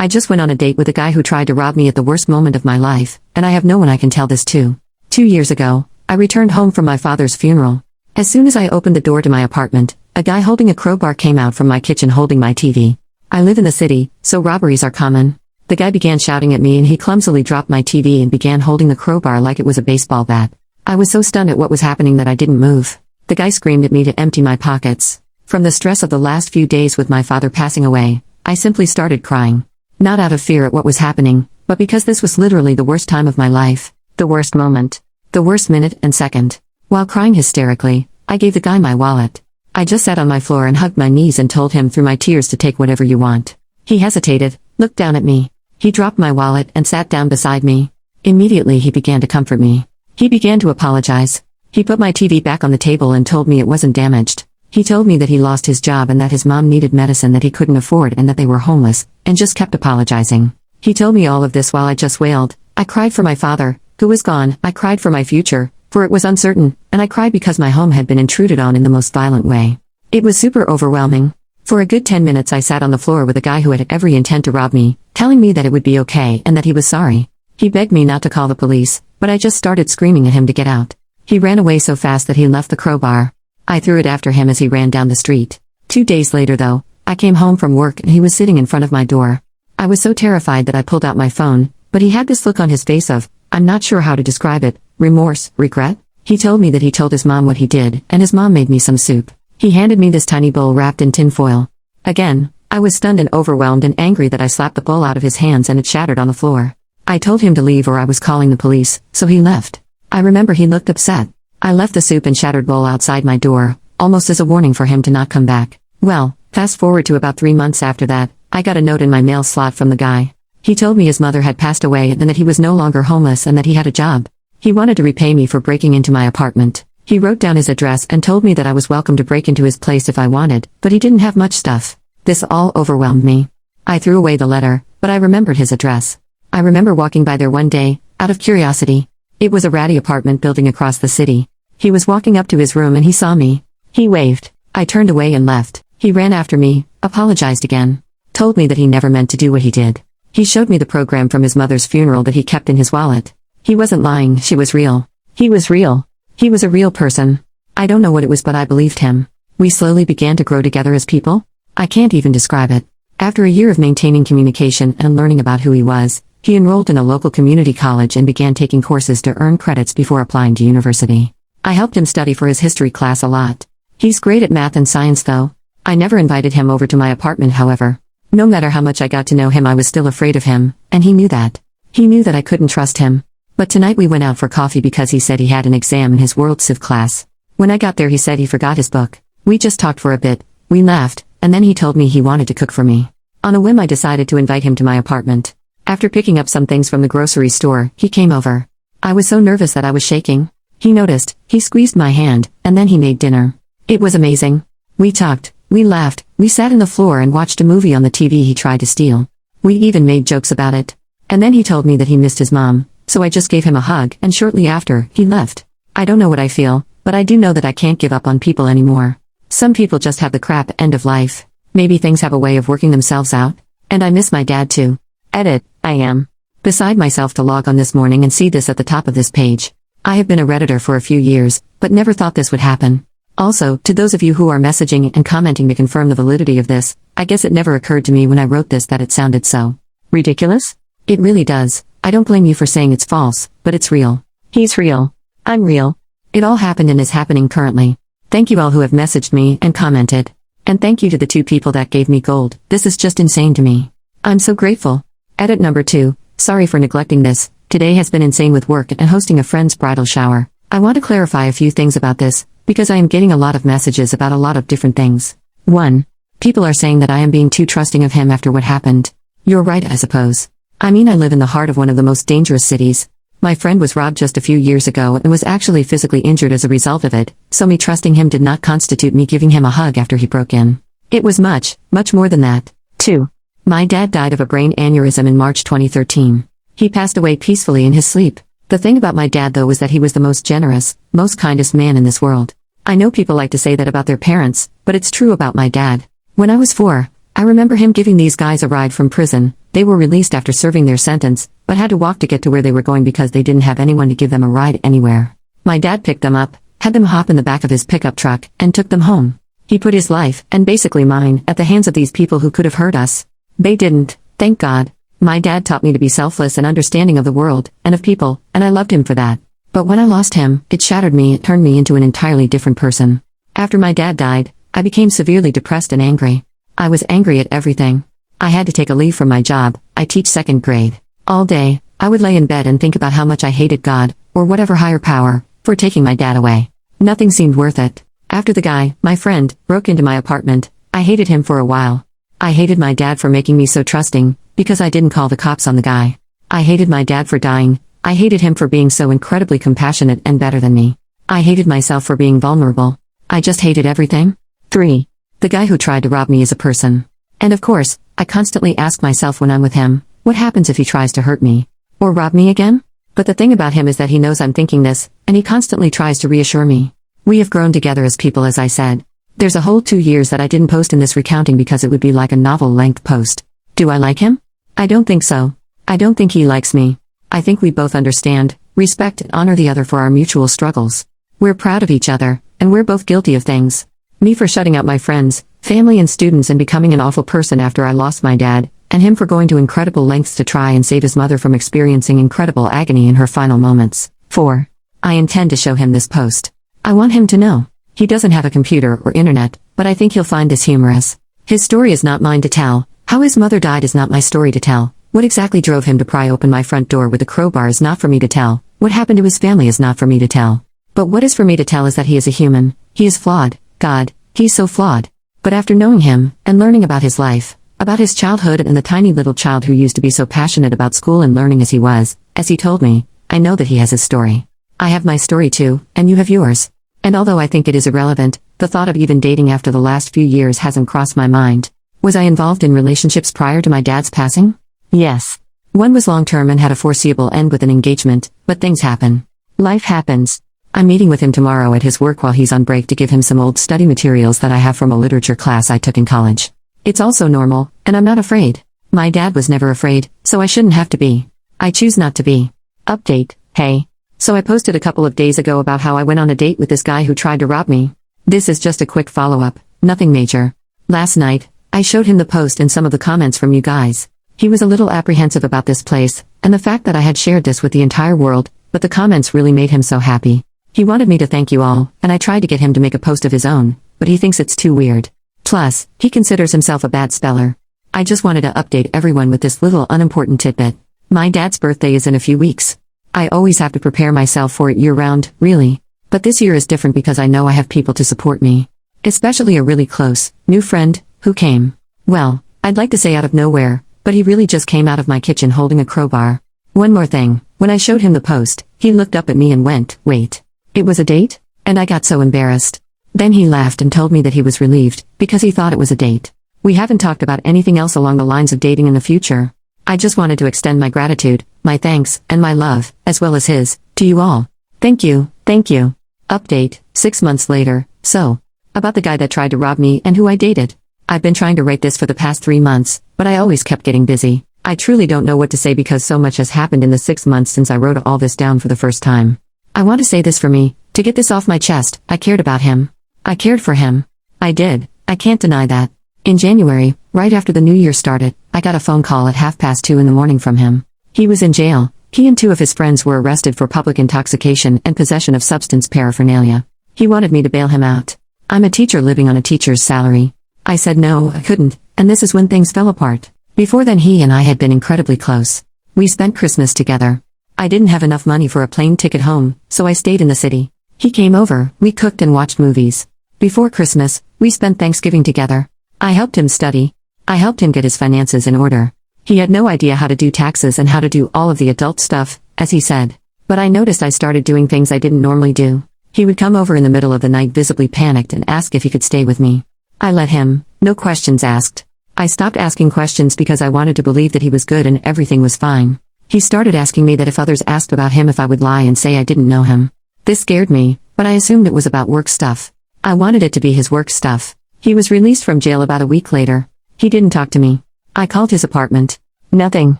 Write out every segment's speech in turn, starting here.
I just went on a date with a guy who tried to rob me at the worst moment of my life, and I have no one I can tell this to. 2 years ago, I returned home from my father's funeral. As soon as I opened the door to my apartment, a guy holding a crowbar came out from my kitchen holding my TV. I live in the city, so robberies are common. The guy began shouting at me and he clumsily dropped my TV and began holding the crowbar like it was a baseball bat. I was so stunned at what was happening that I didn't move. The guy screamed at me to empty my pockets. From the stress of the last few days with my father passing away, I simply started crying. Not out of fear at what was happening, but because this was literally the worst time of my life. The worst moment. The worst minute and second. While crying hysterically, I gave the guy my wallet. I just sat on my floor and hugged my knees and told him through my tears to take whatever you want. He hesitated, looked down at me. He dropped my wallet and sat down beside me. Immediately he began to comfort me. He began to apologize. He put my TV back on the table and told me it wasn't damaged. He told me that he lost his job and that his mom needed medicine that he couldn't afford and that they were homeless, and just kept apologizing. He told me all of this while I just wailed. I cried for my father, who was gone. I cried for my future, for it was uncertain, and I cried because my home had been intruded on in the most violent way. It was super overwhelming. For a good 10 minutes I sat on the floor with a guy who had every intent to rob me, telling me that it would be okay and that he was sorry. He begged me not to call the police, but I just started screaming at him to get out. He ran away so fast that he left the crowbar. I threw it after him as he ran down the street. 2 days later though, I came home from work and he was sitting in front of my door. I was so terrified that I pulled out my phone, but he had this look on his face of, I'm not sure how to describe it, remorse, regret? He told me that he told his mom what he did, and his mom made me some soup. He handed me this tiny bowl wrapped in tin foil. Again, I was stunned and overwhelmed and angry that I slapped the bowl out of his hands and it shattered on the floor. I told him to leave or I was calling the police, so he left. I remember he looked upset. I left the soup and shattered bowl outside my door, almost as a warning for him to not come back. Well, fast forward to about 3 months after that, I got a note in my mail slot from the guy. He told me his mother had passed away and that he was no longer homeless and that he had a job. He wanted to repay me for breaking into my apartment. He wrote down his address and told me that I was welcome to break into his place if I wanted, but he didn't have much stuff. This all overwhelmed me. I threw away the letter, but I remembered his address. I remember walking by there one day, out of curiosity. It was a ratty apartment building across the city. He was walking up to his room and he saw me. He waved. I turned away and left. He ran after me, apologized again. Told me that he never meant to do what he did. He showed me the program from his mother's funeral that he kept in his wallet. He wasn't lying, she was real. He was real. He was a real person. I don't know what it was but I believed him. We slowly began to grow together as people. I can't even describe it. After a year of maintaining communication and learning about who he was, he enrolled in a local community college and began taking courses to earn credits before applying to university. I helped him study for his history class a lot. He's great at math and science though. I never invited him over to my apartment however. No matter how much I got to know him I was still afraid of him, and he knew that. He knew that I couldn't trust him. But tonight we went out for coffee because he said he had an exam in his World Civ class. When I got there he said he forgot his book. We just talked for a bit, we laughed, and then he told me he wanted to cook for me. On a whim I decided to invite him to my apartment. After picking up some things from the grocery store, he came over. I was so nervous that I was shaking. He noticed, he squeezed my hand, and then he made dinner. It was amazing. We talked, we laughed, we sat on the floor and watched a movie on the TV he tried to steal. We even made jokes about it. And then he told me that he missed his mom, so I just gave him a hug and shortly after, he left. I don't know what I feel, but I do know that I can't give up on people anymore. Some people just have the crap end of life. Maybe things have a way of working themselves out. And I miss my dad too. Edit, I am beside myself to log on this morning and see this at the top of this page. I have been a Redditor for a few years, but never thought this would happen. Also, to those of you who are messaging and commenting to confirm the validity of this, I guess it never occurred to me when I wrote this that it sounded so ridiculous. It really does. I don't blame you for saying it's false, but it's real. He's real. I'm real. It all happened and is happening currently. Thank you all who have messaged me and commented. And thank you to the 2 people that gave me gold. This is just insane to me. I'm so grateful. Edit number 2. Sorry for neglecting this. Today has been insane with work and hosting a friend's bridal shower. I want to clarify a few things about this, because I am getting a lot of messages about a lot of different things. 1. People are saying that I am being too trusting of him after what happened. You're right, I suppose. I mean, I live in the heart of one of the most dangerous cities. My friend was robbed just a few years ago and was actually physically injured as a result of it, so me trusting him did not constitute me giving him a hug after he broke in. It was much, much more than that. 2. My dad died of a brain aneurysm in March 2013. He passed away peacefully in his sleep. The thing about my dad though was that he was the most generous, most kindest man in this world. I know people like to say that about their parents, but it's true about my dad. When I was 4, I remember him giving these guys a ride from prison, They were released after serving their sentence, but had to walk to get to where they were going because they didn't have anyone to give them a ride anywhere. My dad picked them up, had them hop in the back of his pickup truck, and took them home. He put his life, and basically mine, at the hands of these people who could have hurt us. They didn't, thank God. My dad taught me to be selfless and understanding of the world, and of people, and I loved him for that. But when I lost him, it shattered me, it turned me into an entirely different person. After my dad died, I became severely depressed and angry. I was angry at everything. I had to take a leave from my job. I teach second grade. All day, I would lay in bed and think about how much I hated God, or whatever higher power, for taking my dad away. Nothing seemed worth it. After the guy, my friend, broke into my apartment, I hated him for a while. I hated my dad for making me so trusting, because I didn't call the cops on the guy. I hated my dad for dying. I hated him for being so incredibly compassionate and better than me. I hated myself for being vulnerable. I just hated everything. 3. The guy who tried to rob me is a person. And of course, I constantly ask myself when I'm with him, what happens if he tries to hurt me? Or rob me again? But the thing about him is that he knows I'm thinking this, and he constantly tries to reassure me. We have grown together as people, as I said. There's a whole 2 years that I didn't post in this recounting because it would be like a novel-length post. Do I like him? I don't think so. I don't think he likes me. I think we both understand, respect and honor the other for our mutual struggles. We're proud of each other, and we're both guilty of things. Me for shutting out my friends, family and students and becoming an awful person after I lost my dad, and him for going to incredible lengths to try and save his mother from experiencing incredible agony in her final moments. 4. I intend to show him this post. I want him to know. He doesn't have a computer or internet, but I think he'll find this humorous. His story is not mine to tell. How his mother died is not my story to tell. What exactly drove him to pry open my front door with a crowbar is not for me to tell. What happened to his family is not for me to tell. But what is for me to tell is that he is a human. He is flawed. God, he's so flawed. But after knowing him, and learning about his life, about his childhood and the tiny little child who used to be so passionate about school and learning as he was, as he told me, I know that he has his story. I have my story too, and you have yours. And although I think it is irrelevant, the thought of even dating after the last few years hasn't crossed my mind. Was I involved in relationships prior to my dad's passing? Yes. One was long-term and had a foreseeable end with an engagement, but things happen. Life happens. I'm meeting with him tomorrow at his work while he's on break to give him some old study materials that I have from a literature class I took in college. It's also normal, and I'm not afraid. My dad was never afraid, so I shouldn't have to be. I choose not to be. Update, hey. So I posted a couple of days ago about how I went on a date with this guy who tried to rob me. This is just a quick follow-up, nothing major. Last night, I showed him the post and some of the comments from you guys. He was a little apprehensive about this place, and the fact that I had shared this with the entire world, but the comments really made him so happy. He wanted me to thank you all, and I tried to get him to make a post of his own, but he thinks it's too weird. Plus, he considers himself a bad speller. I just wanted to update everyone with this little unimportant tidbit. My dad's birthday is in a few weeks. I always have to prepare myself for it year-round, really. But this year is different because I know I have people to support me. Especially a really close, new friend, who came. Well, I'd like to say out of nowhere, but he really just came out of my kitchen holding a crowbar. One more thing, when I showed him the post, he looked up at me and went, "Wait. It was a date?" And I got so embarrassed. Then he laughed and told me that he was relieved, because he thought it was a date. We haven't talked about anything else along the lines of dating in the future. I just wanted to extend my gratitude, my thanks, and my love, as well as his, to you all. Thank you, thank you. Update, 6 months later. So, about the guy that tried to rob me and who I dated. I've been trying to write this for the past 3 months, but I always kept getting busy. I truly don't know what to say because so much has happened in the 6 months since I wrote all this down for the first time. I want to say this for me, to get this off my chest. I cared about him. I cared for him. I did. I can't deny that. In January, right after the new year started, I got a phone call at 2:30 in the morning from him. He was in jail. He and 2 of his friends were arrested for public intoxication and possession of substance paraphernalia. He wanted me to bail him out. I'm a teacher living on a teacher's salary. I said no, I couldn't, and this is when things fell apart. Before then he and I had been incredibly close. We spent Christmas together. I didn't have enough money for a plane ticket home, so I stayed in the city. He came over, we cooked and watched movies. Before Christmas, we spent Thanksgiving together. I helped him study. I helped him get his finances in order. He had no idea how to do taxes and how to do all of the adult stuff, as he said. But I noticed I started doing things I didn't normally do. He would come over in the middle of the night visibly panicked and ask if he could stay with me. I let him, no questions asked. I stopped asking questions because I wanted to believe that he was good and everything was fine. He started asking me that if others asked about him if I would lie and say I didn't know him. This scared me, but I assumed it was about work stuff. I wanted it to be his work stuff. He was released from jail about a week later. He didn't talk to me. I called his apartment. Nothing.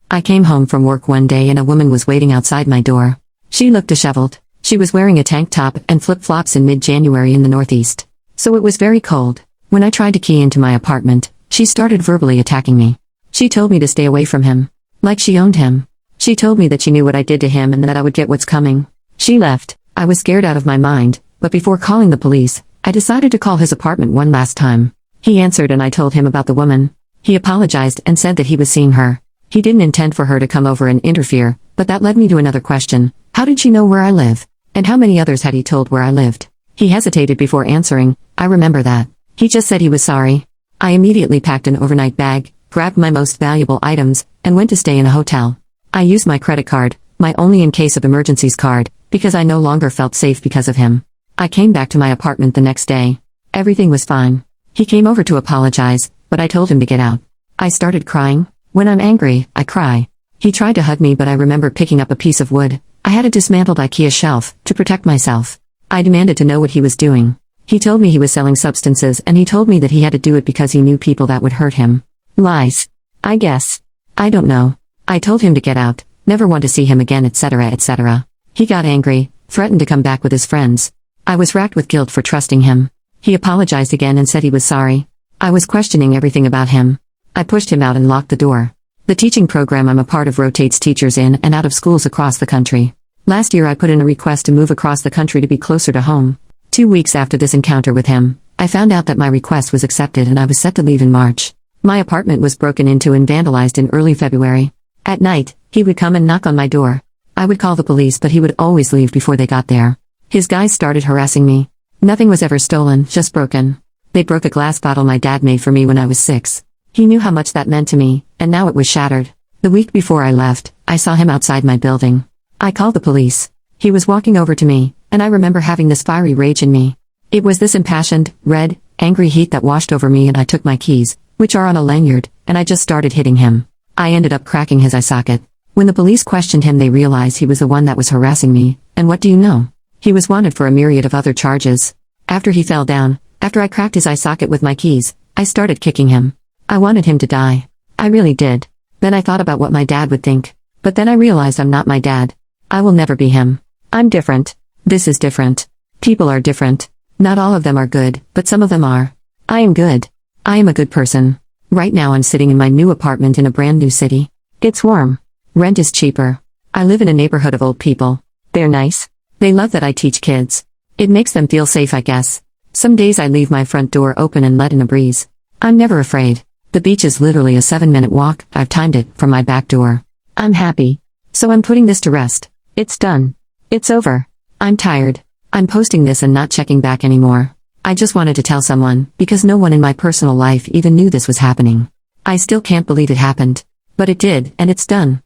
I came home from work one day and a woman was waiting outside my door. She looked disheveled. She was wearing a tank top and flip-flops in mid-January in the Northeast. So it was very cold. When I tried to key into my apartment, she started verbally attacking me. She told me to stay away from him. Like she owned him. She told me that she knew what I did to him and that I would get what's coming. She left. I was scared out of my mind, but before calling the police, I decided to call his apartment one last time. He answered and I told him about the woman. He apologized and said that he was seeing her. He didn't intend for her to come over and interfere, but that led me to another question. How did she know where I live? And how many others had he told where I lived? He hesitated before answering. I remember that. He just said he was sorry. I immediately packed an overnight bag, grabbed my most valuable items, and went to stay in a hotel. I used my credit card, my only in case of emergencies card, because I no longer felt safe because of him. I came back to my apartment the next day. Everything was fine. He came over to apologize, but I told him to get out. I started crying. When I'm angry, I cry. He tried to hug me but I remember picking up a piece of wood. I had a dismantled IKEA shelf, to protect myself. I demanded to know what he was doing. He told me he was selling substances and he told me that he had to do it because he knew people that would hurt him. Lies. I guess. I don't know. I told him to get out, never want to see him again, etc., etc. He got angry, threatened to come back with his friends. I was racked with guilt for trusting him. He apologized again and said he was sorry. I was questioning everything about him. I pushed him out and locked the door. The teaching program I'm a part of rotates teachers in and out of schools across the country. Last year I put in a request to move across the country to be closer to home. 2 weeks after this encounter with him, I found out that my request was accepted and I was set to leave in March. My apartment was broken into and vandalized in early February. At night, he would come and knock on my door. I would call the police but he would always leave before they got there. His guys started harassing me. Nothing was ever stolen, just broken. They broke a glass bottle my dad made for me when I was 6. He knew how much that meant to me, and now it was shattered. The week before I left, I saw him outside my building. I called the police. He was walking over to me, and I remember having this fiery rage in me. It was this impassioned, red, angry heat that washed over me and I took my keys, which are on a lanyard, and I just started hitting him. I ended up cracking his eye socket. When the police questioned him they realized he was the one that was harassing me, and what do you know? He was wanted for a myriad of other charges. After he fell down, after I cracked his eye socket with my keys, I started kicking him. I wanted him to die. I really did. Then I thought about what my dad would think. But then I realized I'm not my dad. I will never be him. I'm different. This is different. People are different. Not all of them are good, but some of them are. I am good. I am a good person. Right now I'm sitting in my new apartment in a brand new city. It's warm. Rent is cheaper. I live in a neighborhood of old people. They're nice. They love that I teach kids. It makes them feel safe, I guess. Some days I leave my front door open and let in a breeze. I'm never afraid. The beach is literally a 7-minute walk, I've timed it, from my back door. I'm happy. So I'm putting this to rest. It's done. It's over. I'm tired. I'm posting this and not checking back anymore. I just wanted to tell someone, because no one in my personal life even knew this was happening. I still can't believe it happened. But it did, and it's done.